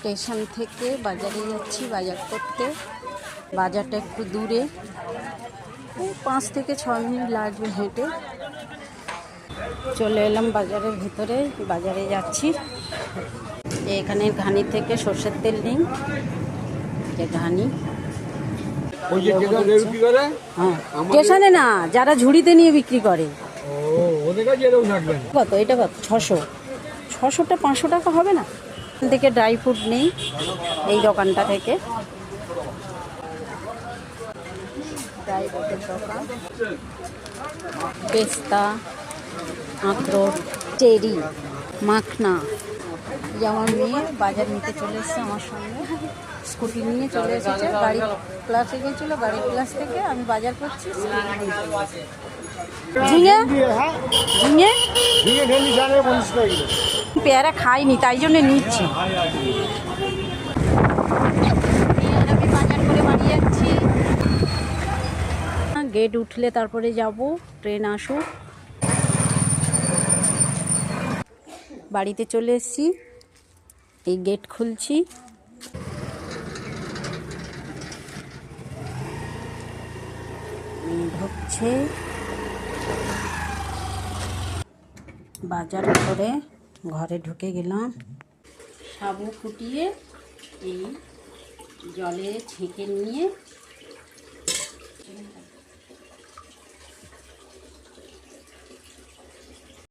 Station থেকে বাজারে যাচ্ছি বাজার করতে। বাজারটা একটু দূরে, 5 থেকে 6 মিনিট লাগবে হেঁটে। চলে এলাম বাজারের ভিতরে, বাজারে যাচ্ছি। এখানে ঘানি থেকে সর্ষের তেল নিই, যে ঘানি হ্যাঁ স্টেশনে না, যারা ঝুড়িতে নিয়ে বিক্রি করে। কত এটা? কত? 600। 600টা 500 টাকা হবে না? এখান থেকে ড্রাই ফ্রুট নেই এই দোকানটা থেকে। ড্রাই ফ্রুটের দোকান, পেস্তা, আখরোট, চেরি, মাখনা। যে আমার মেয়ে বাজার নিতে চলে এসছে আমার সঙ্গে, স্কুটি নিয়ে চলে এসেছে। গাড়ি ক্লাসে গিয়েছিলো, গাড়ি ক্লাস থেকে আমি বাজার করছি। ঝিঙে ঝিঙে পেয়ারা খাইনি, তাই জন্য নিচ্ছি। আমি বাজার করে বাড়ি যাচ্ছি। গেট উঠলে তারপরে যাব, ট্রেন আসুক। বাড়িতে চলে এসেছি, এই গেট খুলছি। ঢুকছে বাজার করে, ঘরে ঢুকে গেলাম। সাবু ফুটিয়ে এই জলে ছেঁকে নিয়ে